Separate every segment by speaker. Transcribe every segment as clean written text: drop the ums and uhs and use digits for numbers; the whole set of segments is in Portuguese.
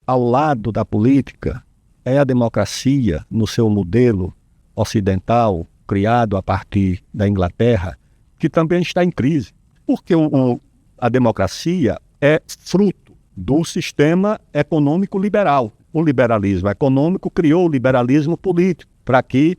Speaker 1: ao lado da política é a democracia no seu modelo ocidental, criado a partir da Inglaterra, que também está em crise. Porque a democracia é fruto do sistema econômico liberal. O liberalismo econômico criou o liberalismo político para que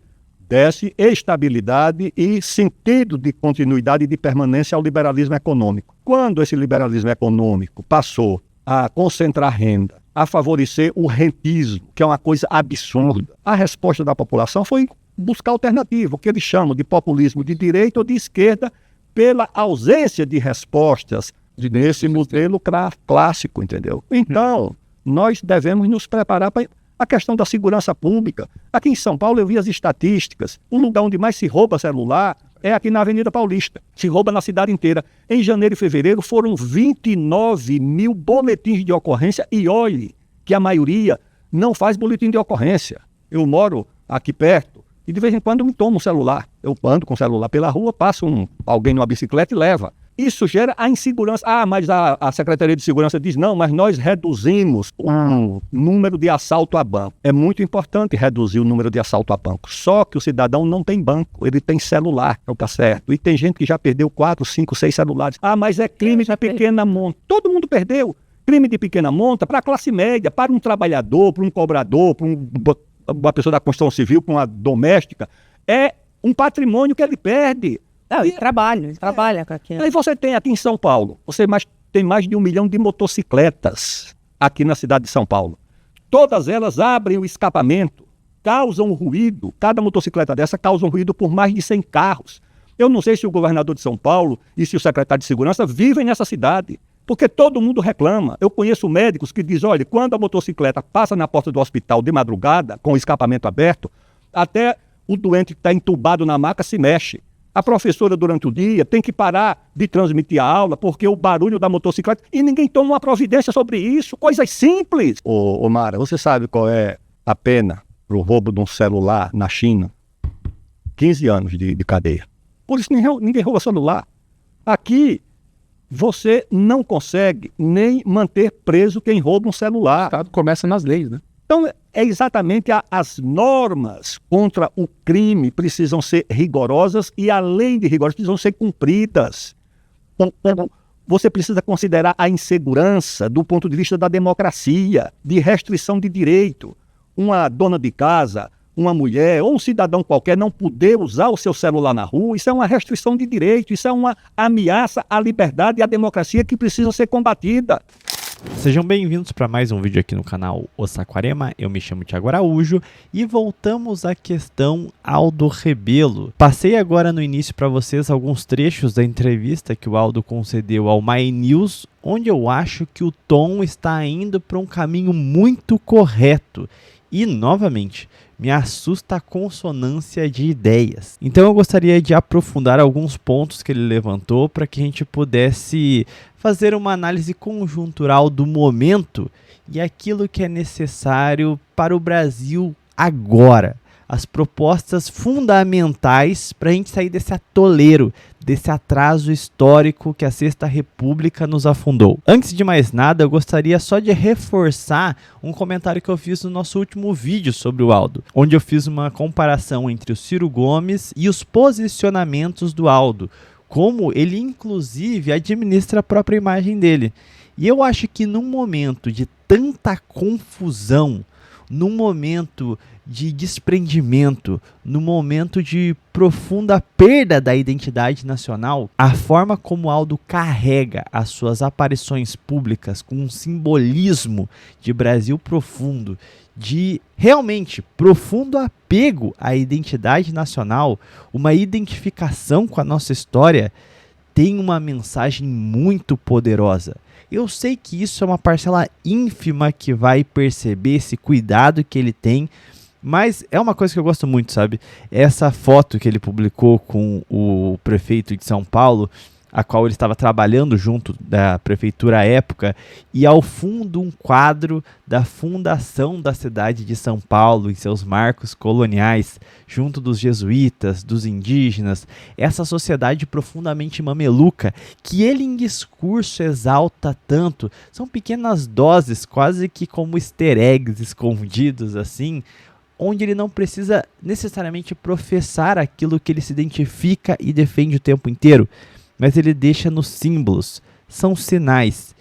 Speaker 1: desse estabilidade e sentido de continuidade e de permanência ao liberalismo econômico. Quando esse liberalismo econômico passou a concentrar renda, a favorecer o rentismo, que é uma coisa absurda, a resposta da população foi buscar alternativa, o que eles chamam de populismo de direita ou de esquerda, pela ausência de respostas nesse modelo clássico, entendeu? Então, nós devemos nos preparar para a questão da segurança pública. Aqui em São Paulo eu vi as estatísticas. O lugar onde mais se rouba celular é aqui na Avenida Paulista. Se rouba na cidade inteira. Em janeiro e fevereiro foram 29 mil boletins de ocorrência e olhe que a maioria não faz boletim de ocorrência. Eu moro aqui perto e de vez em quando me tomo um celular. Eu ando com o celular pela rua, passa alguém numa bicicleta e leva. Isso gera a insegurança. Mas a Secretaria de Segurança diz, não, mas nós reduzimos o número de assalto a banco. É muito importante reduzir o número de assalto a banco. Só que o cidadão não tem banco, ele tem celular, tá certo? E tem gente que já perdeu 4, 5, 6 celulares. Mas é crime de pequena monta. Todo mundo perdeu. Crime de pequena monta para a classe média, para um trabalhador, para um cobrador, para uma pessoa da construção civil, para uma doméstica. É um patrimônio que ele perde.
Speaker 2: Ele trabalha com aquilo.
Speaker 1: Aí você tem aqui em São Paulo, tem mais de 1 milhão de motocicletas aqui na cidade de São Paulo. Todas elas abrem o escapamento, causam ruído. Cada motocicleta dessa causa um ruído por mais de 100 carros. Eu não sei se o governador de São Paulo e se o secretário de Segurança vivem nessa cidade, porque todo mundo reclama. Eu conheço médicos que dizem, olha, quando a motocicleta passa na porta do hospital de madrugada, com o escapamento aberto, até o doente que está entubado na maca se mexe. A professora, durante o dia, tem que parar de transmitir a aula porque o barulho da motocicleta... E ninguém toma uma providência sobre isso. Coisas simples. Ô Mara, você sabe qual é a pena para o roubo de um celular na China? 15 anos de cadeia. Por isso ninguém rouba celular. Aqui, você não consegue nem manter preso quem rouba um celular.
Speaker 3: O Estado começa nas leis, né?
Speaker 1: Então, é exatamente as normas contra o crime precisam ser rigorosas e, além de rigorosas, precisam ser cumpridas. Você precisa considerar a insegurança do ponto de vista da democracia, de restrição de direito. Uma dona de casa, uma mulher ou um cidadão qualquer não poder usar o seu celular na rua, isso é uma restrição de direito, isso é uma ameaça à liberdade e à democracia que precisa ser combatida.
Speaker 4: Sejam bem-vindos para mais um vídeo aqui no canal O Saquarema. Eu me chamo Thiago Araújo e voltamos à questão Aldo Rebelo. Passei agora no início para vocês alguns trechos da entrevista que o Aldo concedeu ao My News, onde eu acho que o tom está indo para um caminho muito correto. E, novamente, me assusta a consonância de ideias. Então eu gostaria de aprofundar alguns pontos que ele levantou para que a gente pudesse fazer uma análise conjuntural do momento e aquilo que é necessário para o Brasil agora. As propostas fundamentais para a gente sair desse atoleiro, desse atraso histórico que a Sexta República nos afundou. Antes de mais nada, eu gostaria só de reforçar um comentário que eu fiz no nosso último vídeo sobre o Aldo, onde eu fiz uma comparação entre o Ciro Gomes e os posicionamentos do Aldo, como ele inclusive administra a própria imagem dele. E eu acho que num momento de tanta confusão, num momento de desprendimento, no momento de profunda perda da identidade nacional, a forma como Aldo carrega as suas aparições públicas com um simbolismo de Brasil profundo, de realmente profundo apego à identidade nacional, uma identificação com a nossa história, tem uma mensagem muito poderosa. Eu sei que isso é uma parcela ínfima que vai perceber esse cuidado que ele tem, mas é uma coisa que eu gosto muito, sabe? Essa foto que ele publicou com o prefeito de São Paulo, a qual ele estava trabalhando junto da prefeitura à época, e ao fundo um quadro da fundação da cidade de São Paulo em seus marcos coloniais, junto dos jesuítas, dos indígenas, essa sociedade profundamente mameluca que ele em discurso exalta tanto. São pequenas doses, quase que como easter eggs escondidos assim, onde ele não precisa necessariamente professar aquilo que ele se identifica e defende o tempo inteiro, mas ele deixa nos símbolos, são sinais.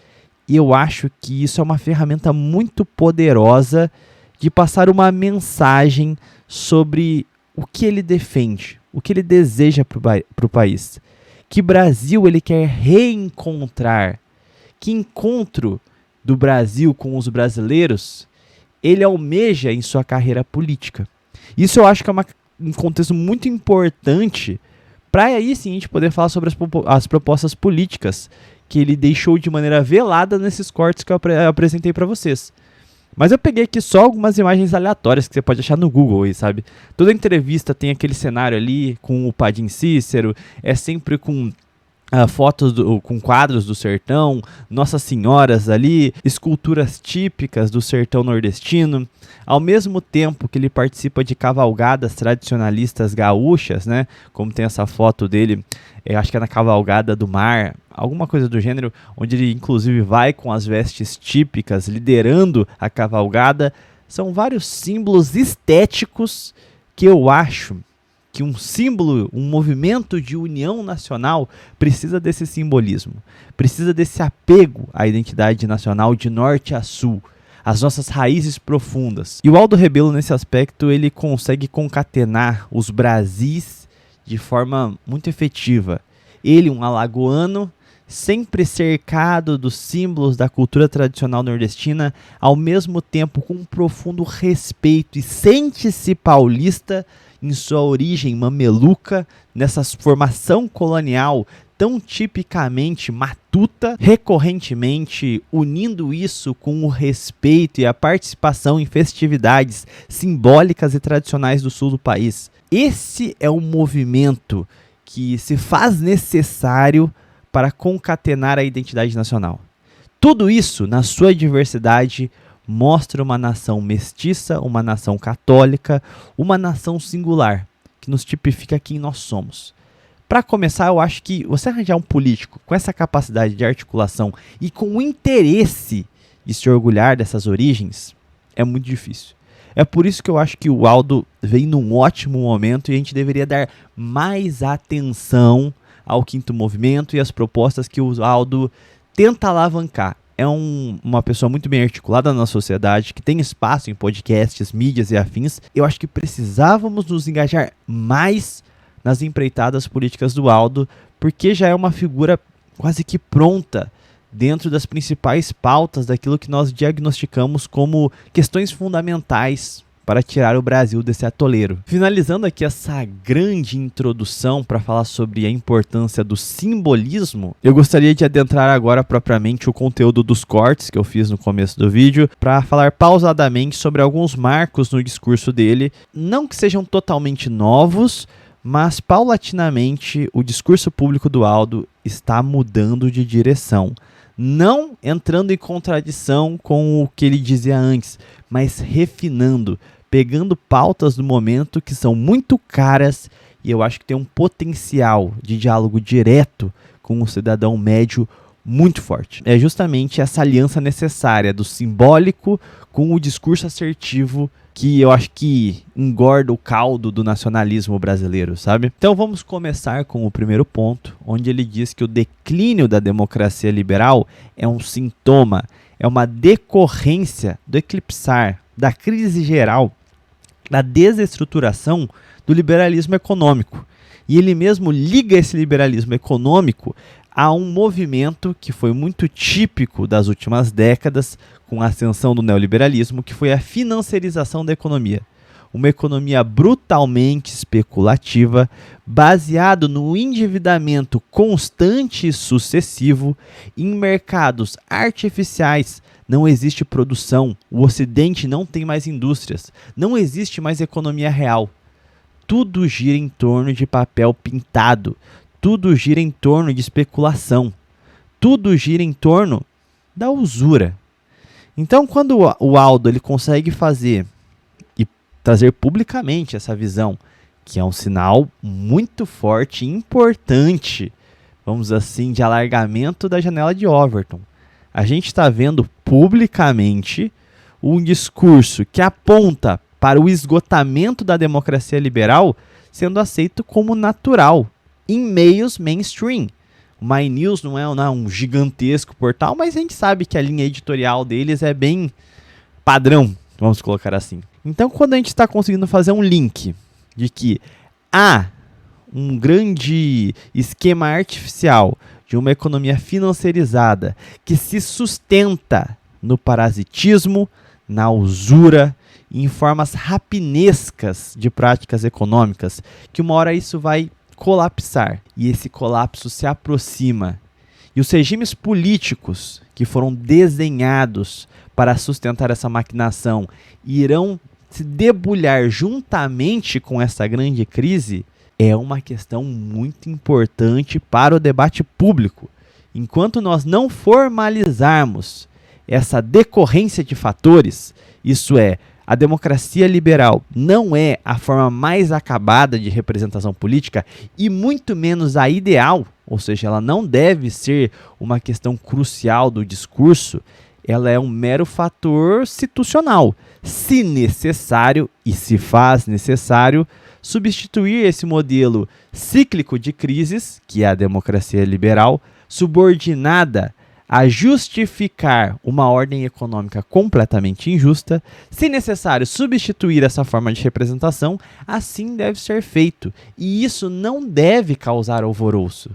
Speaker 4: E eu acho que isso é uma ferramenta muito poderosa de passar uma mensagem sobre o que ele defende, o que ele deseja para o país. Que Brasil ele quer reencontrar, que encontro do Brasil com os brasileiros ele almeja em sua carreira política. Isso eu acho que é um contexto muito importante para aí sim a gente poder falar sobre as propostas políticas que ele deixou de maneira velada nesses cortes que eu apresentei para vocês. Mas eu peguei aqui só algumas imagens aleatórias que você pode achar no Google aí, sabe? Toda entrevista tem aquele cenário ali com o Padim Cícero, é sempre com fotos com quadros do sertão, Nossas Senhoras ali, esculturas típicas do sertão nordestino. Ao mesmo tempo que ele participa de cavalgadas tradicionalistas gaúchas, né? Como tem essa foto dele, acho que é na Cavalgada do Mar, alguma coisa do gênero, onde ele inclusive vai com as vestes típicas, liderando a cavalgada. São vários símbolos estéticos que eu acho que um símbolo, um movimento de união nacional precisa desse simbolismo, precisa desse apego à identidade nacional de norte a sul, às nossas raízes profundas. E o Aldo Rebelo, nesse aspecto, ele consegue concatenar os Brasis de forma muito efetiva. Ele, um alagoano, sempre cercado dos símbolos da cultura tradicional nordestina, ao mesmo tempo com um profundo respeito e sente-se paulista em sua origem mameluca, nessa formação colonial tão tipicamente matuta, recorrentemente unindo isso com o respeito e a participação em festividades simbólicas e tradicionais do sul do país. Esse é um movimento que se faz necessário para concatenar a identidade nacional. Tudo isso, na sua diversidade, mostra uma nação mestiça, uma nação católica, uma nação singular, que nos tipifica quem nós somos. Para começar, eu acho que você arranjar um político com essa capacidade de articulação e com o interesse de se orgulhar dessas origens, é muito difícil. É por isso que eu acho que o Aldo vem num ótimo momento e a gente deveria dar mais atenção ao Quinto Movimento e às propostas que o Aldo tenta alavancar. É uma pessoa muito bem articulada na sociedade, que tem espaço em podcasts, mídias e afins. Eu acho que precisávamos nos engajar mais nas empreitadas políticas do Aldo, porque já é uma figura quase que pronta dentro das principais pautas daquilo que nós diagnosticamos como questões fundamentais para tirar o Brasil desse atoleiro. Finalizando aqui essa grande introdução para falar sobre a importância do simbolismo, eu gostaria de adentrar agora propriamente o conteúdo dos cortes que eu fiz no começo do vídeo, para falar pausadamente sobre alguns marcos no discurso dele, não que sejam totalmente novos, mas paulatinamente o discurso público do Aldo está mudando de direção. Não entrando em contradição com o que ele dizia antes, mas refinando, pegando pautas do momento que são muito caras e eu acho que tem um potencial de diálogo direto com o cidadão médio muito forte. É justamente essa aliança necessária do simbólico com o discurso assertivo que eu acho que engorda o caldo do nacionalismo brasileiro, sabe? Então vamos começar com o primeiro ponto, onde ele diz que o declínio da democracia liberal é um sintoma, é uma decorrência do eclipsar, da crise geral, da desestruturação do liberalismo econômico. E ele mesmo liga esse liberalismo econômico a um movimento que foi muito típico das últimas décadas, com a ascensão do neoliberalismo, que foi a financiarização da economia. Uma economia brutalmente especulativa, baseado no endividamento constante e sucessivo em mercados artificiais. Não existe produção, o Ocidente não tem mais indústrias, não existe mais economia real. Tudo gira em torno de papel pintado. tudo gira em torno de especulação. Tudo gira em torno da usura. Então, quando o Aldo ele consegue fazer e trazer publicamente essa visão, que é um sinal muito forte e importante, vamos dizer assim, de alargamento da janela de Overton. A gente está vendo publicamente um discurso que aponta para o esgotamento da democracia liberal sendo aceito como natural em meios mainstream. O My News não é um gigantesco portal, mas a gente sabe que a linha editorial deles é bem padrão, vamos colocar assim. Então, quando a gente está conseguindo fazer um link de que há um grande esquema artificial de uma economia financiarizada que se sustenta no parasitismo, na usura, em formas rapinescas de práticas econômicas, que uma hora isso vai colapsar. E esse colapso se aproxima. E os regimes políticos que foram desenhados para sustentar essa maquinação irão se debulhar juntamente com essa grande crise, é uma questão muito importante para o debate público. Enquanto nós não formalizarmos essa decorrência de fatores, isso é, a democracia liberal não é a forma mais acabada de representação política e muito menos a ideal, ou seja, ela não deve ser uma questão crucial do discurso, ela é um mero fator situacional. Se necessário, e se faz necessário, substituir esse modelo cíclico de crises, que é a democracia liberal, subordinada a justificar uma ordem econômica completamente injusta, se necessário substituir essa forma de representação, assim deve ser feito. E isso não deve causar alvoroço.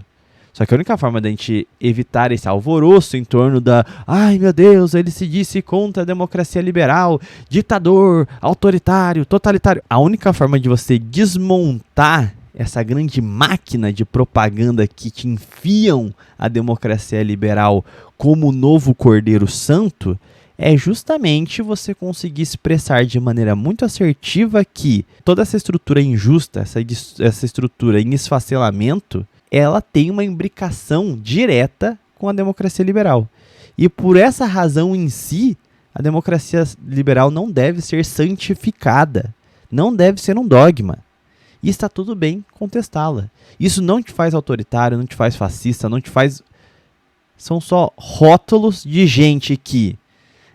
Speaker 4: Só que a única forma da gente evitar esse alvoroço em torno da ai meu Deus, ele se disse contra a democracia liberal, ditador, autoritário, totalitário. A única forma de você desmontar essa grande máquina de propaganda que te enfiam a democracia liberal como o novo Cordeiro Santo é justamente você conseguir expressar de maneira muito assertiva que toda essa estrutura injusta, essa estrutura em esfacelamento, ela tem uma imbricação direta com a democracia liberal. E por essa razão em si, a democracia liberal não deve ser santificada, não deve ser um dogma. E está tudo bem contestá-la. Isso não te faz autoritário, não te faz fascista, não te faz... São só rótulos de gente que,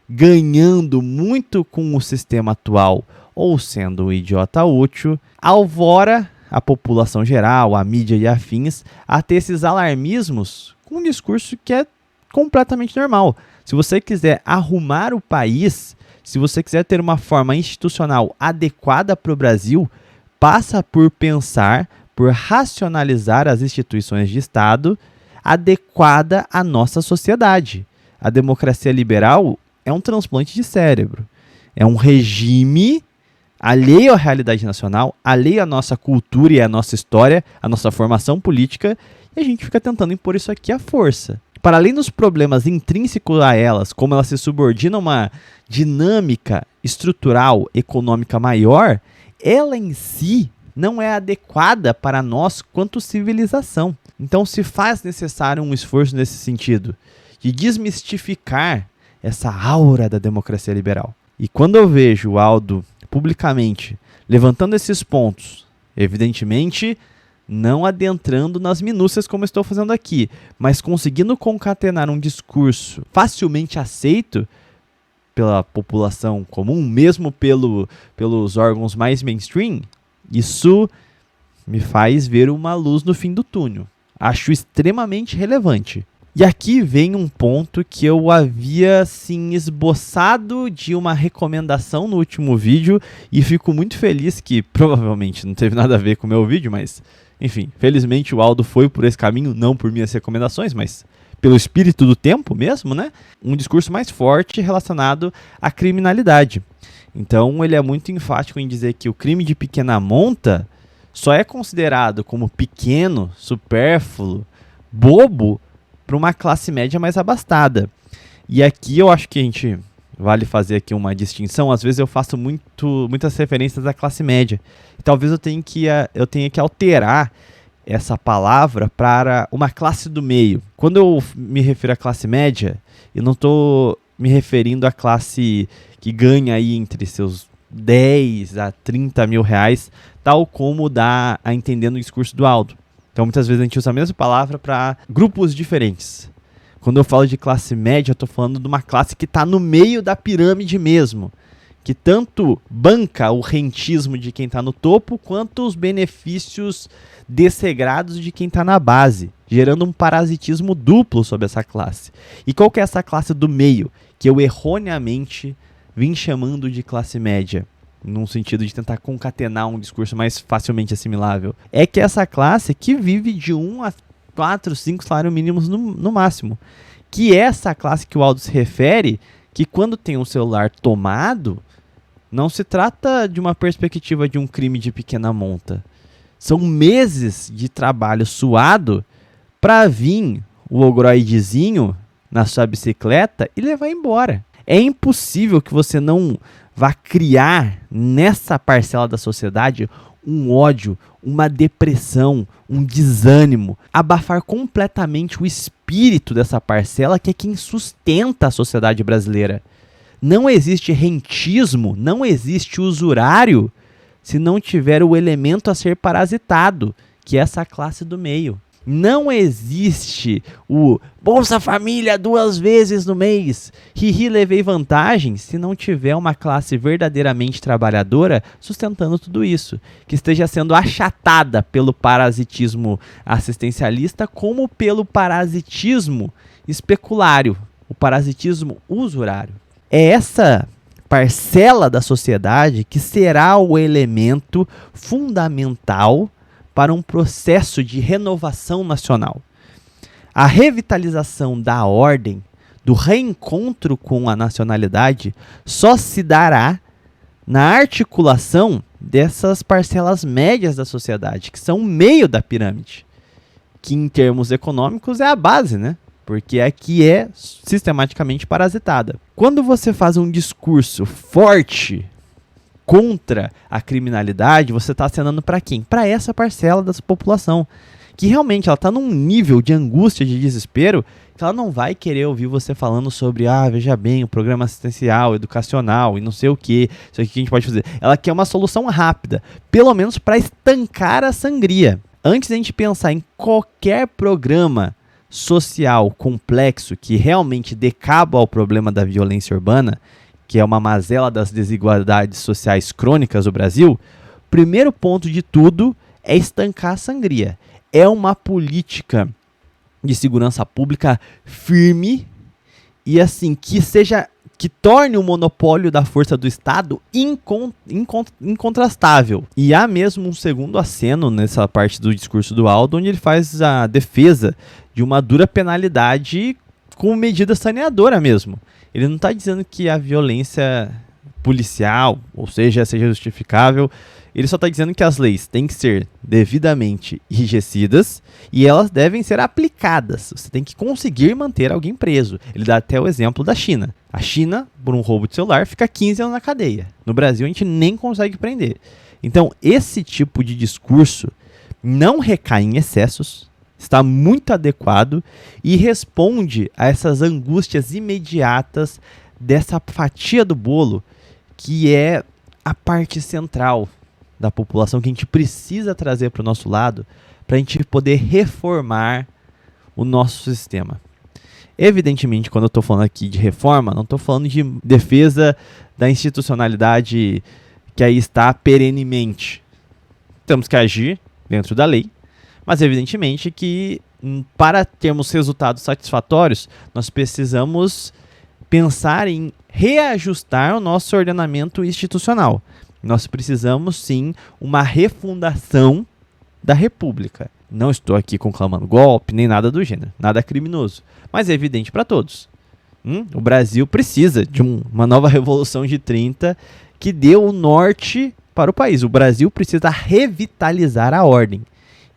Speaker 4: ganhando muito com o sistema atual ou sendo um idiota útil, alvora a população geral, a mídia e afins, a ter esses alarmismos com um discurso que é completamente normal. Se você quiser arrumar o país, se você quiser ter uma forma institucional adequada para o Brasil, passa por pensar, por racionalizar as instituições de Estado adequada à nossa sociedade. A democracia liberal é um transplante de cérebro. É um regime alheio à realidade nacional, alheio à nossa cultura e à nossa história, à nossa formação política, e a gente fica tentando impor isso aqui à força. Para além dos problemas intrínsecos a elas, como elas se subordinam a uma dinâmica estrutural econômica maior, ela em si não é adequada para nós quanto civilização. Então se faz necessário um esforço nesse sentido, de desmistificar essa aura da democracia liberal. E quando eu vejo o Aldo publicamente levantando esses pontos, evidentemente não adentrando nas minúcias como estou fazendo aqui, mas conseguindo concatenar um discurso facilmente aceito pela população comum, mesmo pelos órgãos mais mainstream, isso me faz ver uma luz no fim do túnel. Acho extremamente relevante. E aqui vem um ponto que eu havia assim, esboçado de uma recomendação no último vídeo e fico muito feliz que provavelmente não teve nada a ver com o meu vídeo, mas enfim, felizmente o Aldo foi por esse caminho, não por minhas recomendações, mas pelo espírito do tempo mesmo, né? Um discurso mais forte relacionado à criminalidade. Então ele é muito enfático em dizer que o crime de pequena monta só é considerado como pequeno, supérfluo, bobo para uma classe média mais abastada. E aqui eu acho que a gente vale fazer aqui uma distinção. Às vezes eu faço muitas referências à classe média. E talvez eu tenha que alterar essa palavra para uma classe do meio. Quando eu me refiro à classe média, eu não estou me referindo à classe que ganha aí entre seus 10 a 30 mil reais, tal como dá a entender no discurso do Aldo. Então, muitas vezes a gente usa a mesma palavra para grupos diferentes. Quando eu falo de classe média, eu estou falando de uma classe que está no meio da pirâmide mesmo, que tanto banca o rentismo de quem está no topo, quanto os benefícios desregrados de quem está na base, gerando um parasitismo duplo sobre essa classe. E qual que é essa classe do meio, que eu erroneamente vim chamando de classe média, num sentido de tentar concatenar um discurso mais facilmente assimilável? É que essa classe que vive de 1 a 4, 5 salários mínimos no máximo. Que é essa classe que o Aldo se refere, que quando tem um celular tomado, não se trata de uma perspectiva de um crime de pequena monta. São meses de trabalho suado para vir o ogroidezinho na sua bicicleta e levar embora. É impossível que você não vá criar nessa parcela da sociedade um ódio, uma depressão, um desânimo, abafar completamente o espírito dessa parcela que é quem sustenta a sociedade brasileira. Não existe rentismo, não existe usurário se não tiver o elemento a ser parasitado, que é essa classe do meio. Não existe o Bolsa Família 2 vezes no mês, levei vantagem, se não tiver uma classe verdadeiramente trabalhadora sustentando tudo isso, que esteja sendo achatada pelo parasitismo assistencialista como pelo parasitismo especulário, o parasitismo usurário. É essa parcela da sociedade que será o elemento fundamental para um processo de renovação nacional. A revitalização da ordem, do reencontro com a nacionalidade, só se dará na articulação dessas parcelas médias da sociedade, que são o meio da pirâmide, que em termos econômicos é a base, né? Porque aqui é sistematicamente parasitada. Quando você faz um discurso forte contra a criminalidade, você está acenando para quem? Para essa parcela da população, que realmente ela está num nível de angústia, de desespero, que ela não vai querer ouvir você falando sobre, veja bem, o programa assistencial, educacional e não sei o que, isso aqui que a gente pode fazer. Ela quer uma solução rápida, pelo menos para estancar a sangria. Antes da gente pensar em qualquer programa social complexo que realmente dê cabo ao problema da violência urbana, que é uma mazela das desigualdades sociais crônicas do Brasil, o primeiro ponto de tudo é estancar a sangria. É uma política de segurança pública firme e assim, que torne o monopólio da força do Estado incontrastável. E há mesmo um segundo aceno nessa parte do discurso do Aldo, onde ele faz a defesa de uma dura penalidade com medida saneadora mesmo. Ele não está dizendo que a violência policial, ou seja justificável, ele só está dizendo que as leis têm que ser devidamente enrijecidas e elas devem ser aplicadas. Você tem que conseguir manter alguém preso. Ele dá até o exemplo da China. A China, por um roubo de celular, fica 15 anos na cadeia. No Brasil, a gente nem consegue prender. Então, esse tipo de discurso não recai em excessos, está muito adequado e responde a essas angústias imediatas dessa fatia do bolo, que é a parte central da população que a gente precisa trazer para o nosso lado para a gente poder reformar o nosso sistema. Evidentemente, quando eu estou falando aqui de reforma, não estou falando de defesa da institucionalidade que aí está perenemente. Temos que agir dentro da lei, mas evidentemente que para termos resultados satisfatórios, nós precisamos pensar em reajustar o nosso ordenamento institucional. Nós precisamos sim uma refundação da República. Não estou aqui conclamando golpe, nem nada do gênero, nada criminoso, mas é evidente para todos. O Brasil precisa de uma nova Revolução de 30 que dê o norte para o país. O Brasil precisa revitalizar a ordem,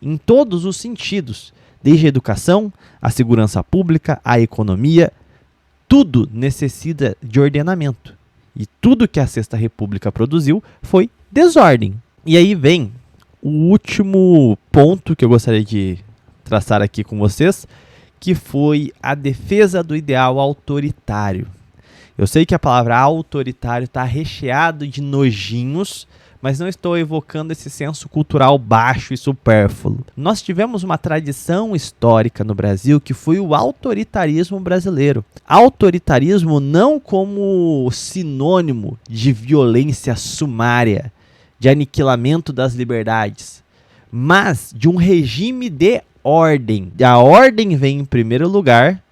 Speaker 4: em todos os sentidos, desde a educação, a segurança pública, a economia, tudo necessita de ordenamento. E tudo que a Sexta República produziu foi desordem. E aí vem o último ponto que eu gostaria de traçar aqui com vocês, que foi a defesa do ideal autoritário. Eu sei que a palavra autoritário está recheado de nojinhos, mas não estou evocando esse senso cultural baixo e supérfluo. Nós tivemos uma tradição histórica no Brasil que foi o autoritarismo brasileiro. Autoritarismo não como sinônimo de violência sumária, de aniquilamento das liberdades, mas de um regime de ordem. A ordem vem em primeiro lugar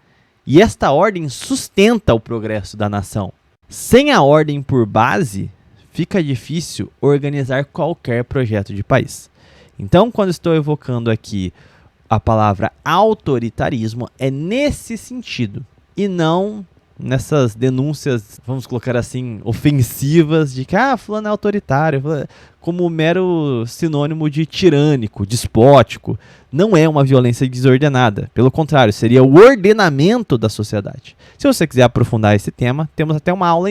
Speaker 4: e esta ordem sustenta o progresso da nação. Sem a ordem por base, fica difícil organizar qualquer projeto de país. Então, quando estou evocando aqui a palavra autoritarismo, é nesse sentido, e não nessas denúncias, vamos colocar assim, ofensivas de que fulano é autoritário, como mero sinônimo de tirânico, despótico. Não é uma violência desordenada, pelo contrário, seria o ordenamento da sociedade. Se você quiser aprofundar esse tema, temos até uma aula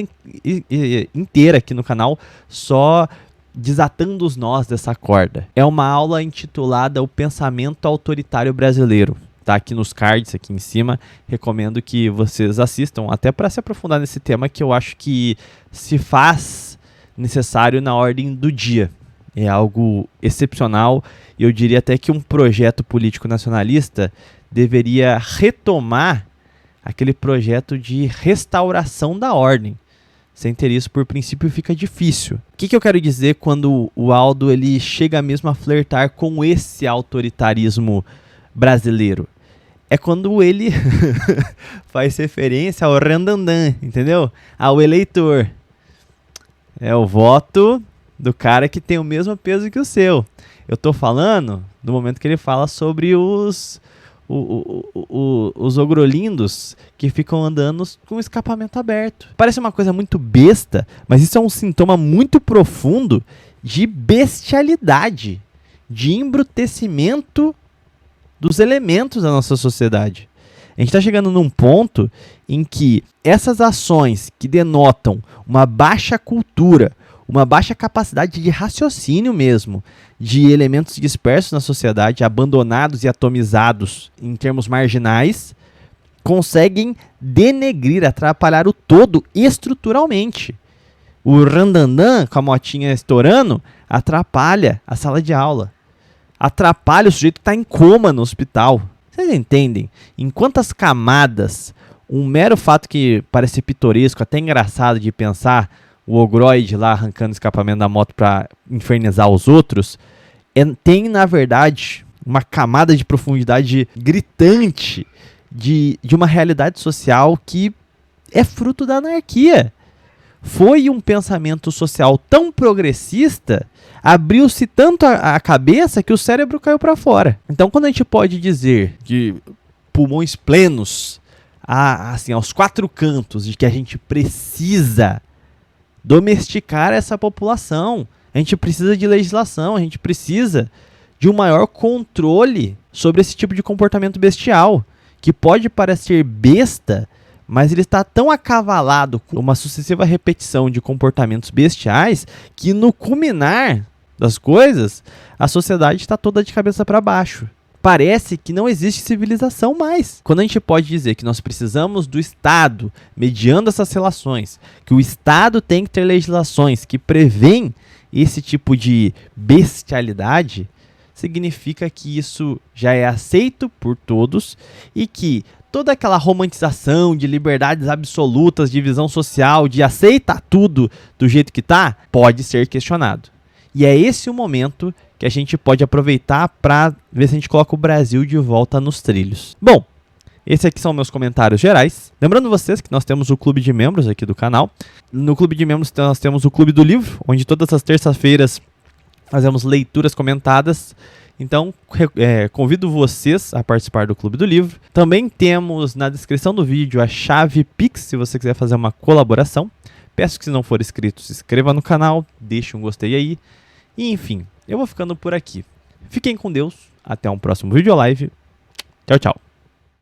Speaker 4: inteira aqui no canal só desatando os nós dessa corda. É uma aula intitulada O Pensamento Autoritário Brasileiro. Tá aqui nos cards, aqui em cima. Recomendo que vocês assistam, até para se aprofundar nesse tema que eu acho que se faz necessário na ordem do dia. É algo excepcional e eu diria até que um projeto político nacionalista deveria retomar aquele projeto de restauração da ordem. Sem ter isso, por princípio, fica difícil. O que eu quero dizer quando o Aldo ele chega mesmo a flertar com esse autoritarismo brasileiro? É quando ele faz referência ao randandan, entendeu? Ao eleitor. É o voto do cara que tem o mesmo peso que o seu. Eu tô falando do momento que ele fala sobre os ogrolindos que ficam andando com o escapamento aberto. Parece uma coisa muito besta, mas isso é um sintoma muito profundo de bestialidade, de embrutecimento dos elementos da nossa sociedade. A gente está chegando num ponto em que essas ações que denotam uma baixa cultura, uma baixa capacidade de raciocínio mesmo, de elementos dispersos na sociedade, abandonados e atomizados em termos marginais, conseguem denegrir, atrapalhar o todo estruturalmente. O randandan, com a motinha estourando, atrapalha a sala de aula. Atrapalha o sujeito que está em coma no hospital. Vocês entendem? Em quantas camadas um mero fato que parece pitoresco, até engraçado de pensar, o ogroide lá arrancando o escapamento da moto para infernizar os outros, tem na verdade uma camada de profundidade gritante de uma realidade social que é fruto da anarquia. Foi um pensamento social tão progressista, abriu-se tanto a cabeça que o cérebro caiu para fora. Então, quando a gente pode dizer de pulmões plenos, assim, aos quatro cantos, de que a gente precisa domesticar essa população, a gente precisa de legislação, a gente precisa de um maior controle sobre esse tipo de comportamento bestial, que pode parecer besta, mas ele está tão acavalado com uma sucessiva repetição de comportamentos bestiais que no culminar das coisas, a sociedade está toda de cabeça para baixo. Parece que não existe civilização mais. Quando a gente pode dizer que nós precisamos do Estado mediando essas relações, que o Estado tem que ter legislações que prevêem esse tipo de bestialidade, significa que isso já é aceito por todos e que toda aquela romantização de liberdades absolutas, de visão social, de aceitar tudo do jeito que está, pode ser questionado. E é esse o momento que a gente pode aproveitar para ver se a gente coloca o Brasil de volta nos trilhos. Bom, esses aqui são meus comentários gerais. Lembrando vocês que nós temos o clube de membros aqui do canal. No clube de membros nós temos o Clube do Livro, onde todas as terças-feiras fazemos leituras comentadas. Então, convido vocês a participar do Clube do Livro. Também temos na descrição do vídeo a chave Pix, se você quiser fazer uma colaboração. Peço que, se não for inscrito, se inscreva no canal, deixe um gostei aí. E, enfim, eu vou ficando por aqui. Fiquem com Deus. Até um próximo vídeo live. Tchau, tchau.